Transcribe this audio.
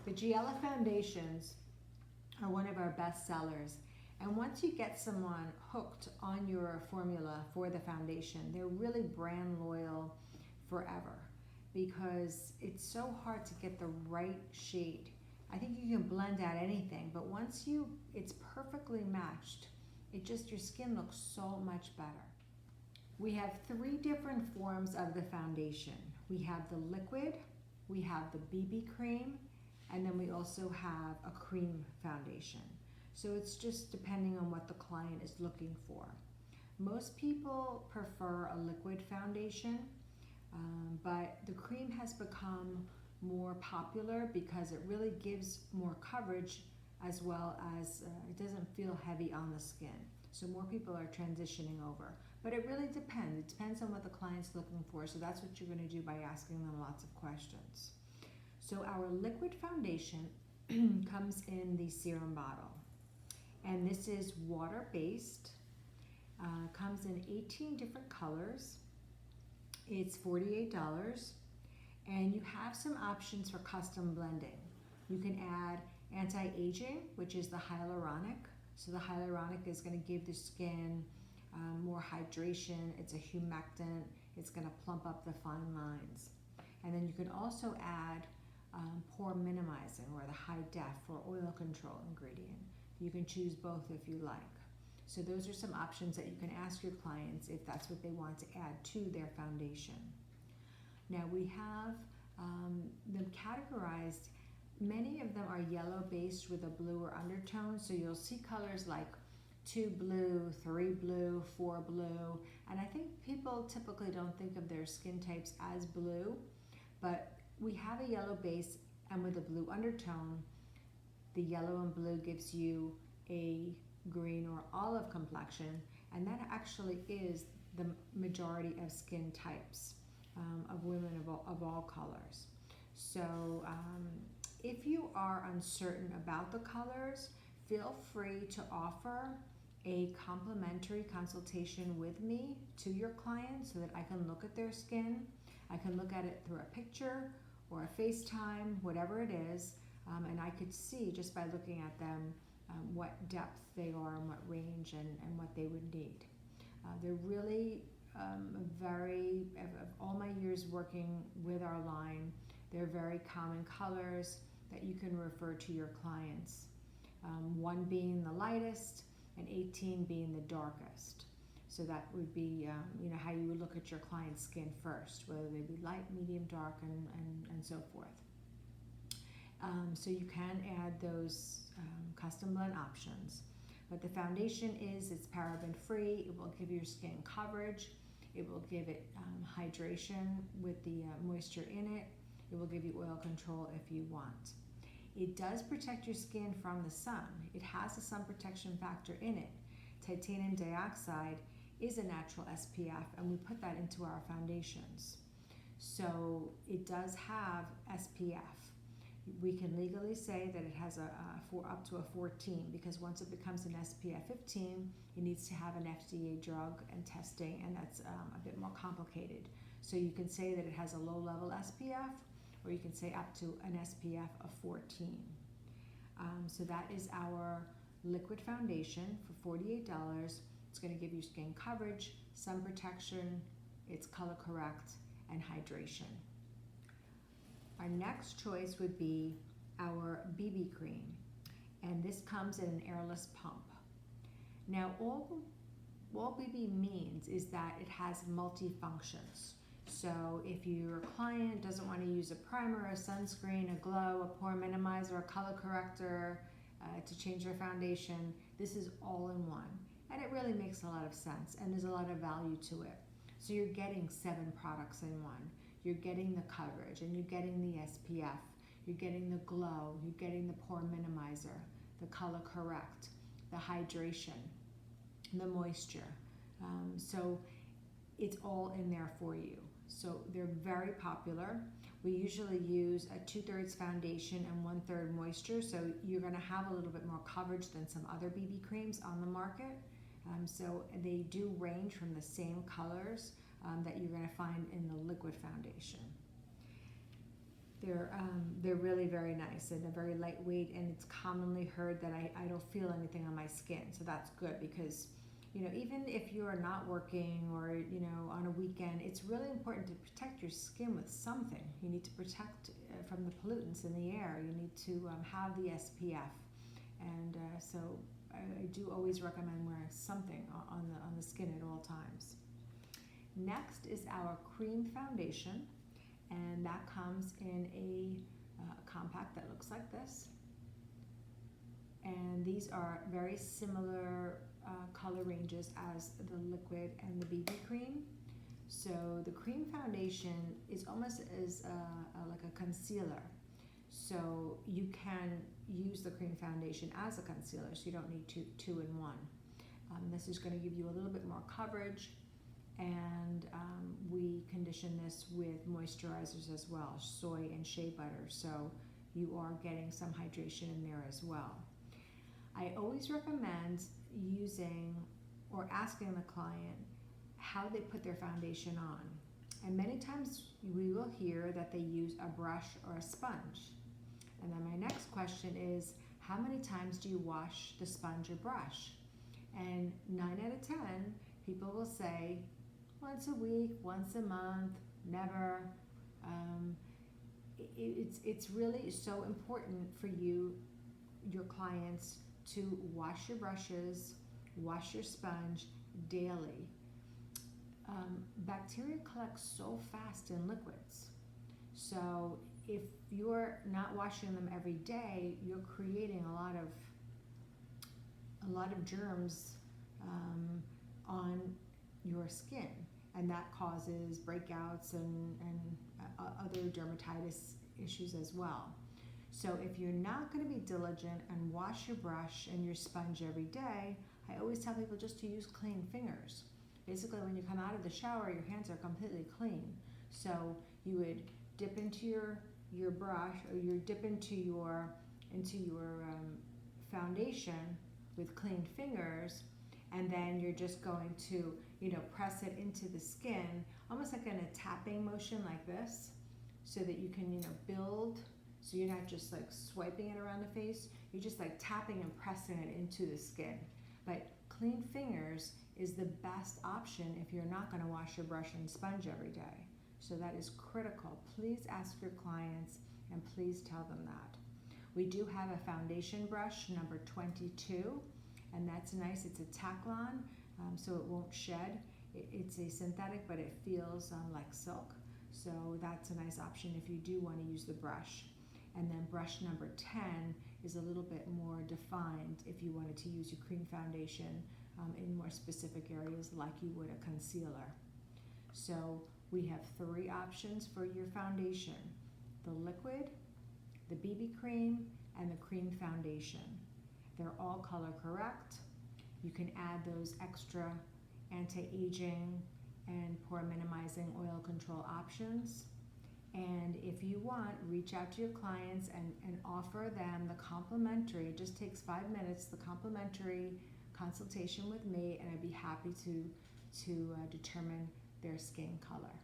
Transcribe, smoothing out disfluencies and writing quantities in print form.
The GIELLA foundations are one of our best sellers. And once you get someone hooked on your formula for the foundation, they're really brand loyal forever because it's so hard to get the right shade. I think you can blend out anything, but once it's perfectly matched, your skin looks so much better. We have 3 different forms of the foundation. We have the liquid, we have the BB cream, and then we also have a cream foundation. So it's just depending on what the client is looking for. Most people prefer a liquid foundation, but the cream has become more popular because it really gives more coverage as well as it doesn't feel heavy on the skin. So more people are transitioning over. But it really depends. It depends on what the client's looking for. So that's what you're going to do by asking them lots of questions. So our liquid foundation comes in the serum bottle. And this is water-based. Comes in 18 different colors. It's $48. And you have some options for custom blending. You can add anti-aging, which is the hyaluronic. So the hyaluronic is going to give the skin more hydration. It's a humectant. It's going to plump up the fine lines. And then you can also add pore minimizing or the high def or oil control ingredient. You can choose both if you like. So those are some options that you can ask your clients if that's what they want to add to their foundation. Now we have them categorized. Many of them are yellow based with a blue or undertone. So you'll see colors like 2 blue, 3 blue, 4 blue. And I think people typically don't think of their skin types as blue, but we have a yellow base and with a blue undertone, the yellow and blue gives you a green or olive complexion, and that actually is the majority of skin types of women of all colors. So if you are uncertain about the colors, feel free to offer a complimentary consultation with me to your client so that I can look at their skin. I can look at it through a picture or a FaceTime, whatever it is, and I could see just by looking at them what depth they are and what range and what they would need. They're really of all my years working with our line, they're very common colors that you can refer to your clients. 1 being the lightest and 18 being the darkest. So that would be how you would look at your client's skin first, whether they be light, medium, dark, and so forth. So you can add those custom blend options. But the foundation it's paraben free. It will give your skin coverage. It will give it hydration with the moisture in it. It will give you oil control if you want. It does protect your skin from the sun. It has a sun protection factor in it. Titanium dioxide is a natural SPF, and we put that into our foundations. So it does have SPF. We can legally say that it has up to a 14 because once it becomes an SPF 15, it needs to have an FDA drug and testing, and that's a bit more complicated. So you can say that it has a low-level SPF, or you can say up to an SPF of 14. So that is our liquid foundation for $48. It's going to give you skin coverage, sun protection, it's color correct, and hydration. Our next choice would be our BB cream, and this comes in an airless pump. Now all BB means is that it has multi-functions. So if your client doesn't want to use a primer, a sunscreen, a glow, a pore minimizer, a color corrector to change their foundation, this is all in one. And it really makes a lot of sense, and there's a lot of value to it. So you're getting 7 products in one. You're getting the coverage, and you're getting the SPF, you're getting the glow, you're getting the pore minimizer, the color correct, the hydration, the moisture. So it's all in there for you. So they're very popular. We usually use a 2/3 foundation and 1/3 moisture, so you're going to have a little bit more coverage than some other BB creams on the market. So they do range from the same colors that you're going to find in the liquid foundation. they're really very nice and they're very lightweight, and it's commonly heard that I don't feel anything on my skin. So that's good, because even if you're not working or on a weekend, it's really important to protect your skin with something. You need to protect from the pollutants in the air. You need to have the SPF, and so I do always recommend wearing something on the skin at all times. Next is our cream foundation, and that comes in a compact that looks like this. And these are very similar color ranges as the liquid and the BB cream. So the cream foundation is almost as like a concealer. So you can use the cream foundation as a concealer, so you don't need two in one. This is going to give you a little bit more coverage, and we condition this with moisturizers as well, soy and shea butter, so you are getting some hydration in there as well. I always recommend using or asking the client how they put their foundation on. And many times we will hear that they use a brush or a sponge. And then my next question is, how many times do you wash the sponge or brush? And 9 out of 10 people will say once a week, once a month, never. It's really so important for you, your clients, to wash your brushes, wash your sponge daily. Bacteria collect so fast in liquids. So if you're not washing them every day, you're creating a lot of germs on your skin, and that causes breakouts and other dermatitis issues as well. So if you're not going to be diligent and wash your brush and your sponge every day, I always tell people just to use clean fingers. Basically, when you come out of the shower, your hands are completely clean. So you would dip into your brush, or you dip into your foundation with clean fingers, and then you're just going to press it into the skin, almost like in a tapping motion like this, so that you can build. So you're not just like swiping it around the face, you're just like tapping and pressing it into the skin. But clean fingers is the best option if you're not going to wash your brush and sponge every day. So that is critical. Please ask your clients, and please tell them that. We do have a foundation brush, number 22, and that's nice. It's a Taklon, so it won't shed. It's a synthetic, but it feels like silk. So that's a nice option if you do want to use the brush. And then brush number 10 is a little bit more defined if you wanted to use your cream foundation in more specific areas like you would a concealer. So we have 3 options for your foundation: the liquid, the BB cream, and the cream foundation. They're all color correct. You can add those extra anti-aging and pore minimizing oil control options. And if you want, reach out to your clients and offer them the complimentary, it just takes 5 minutes, the complimentary consultation with me, and I'd be happy to determine their skin color.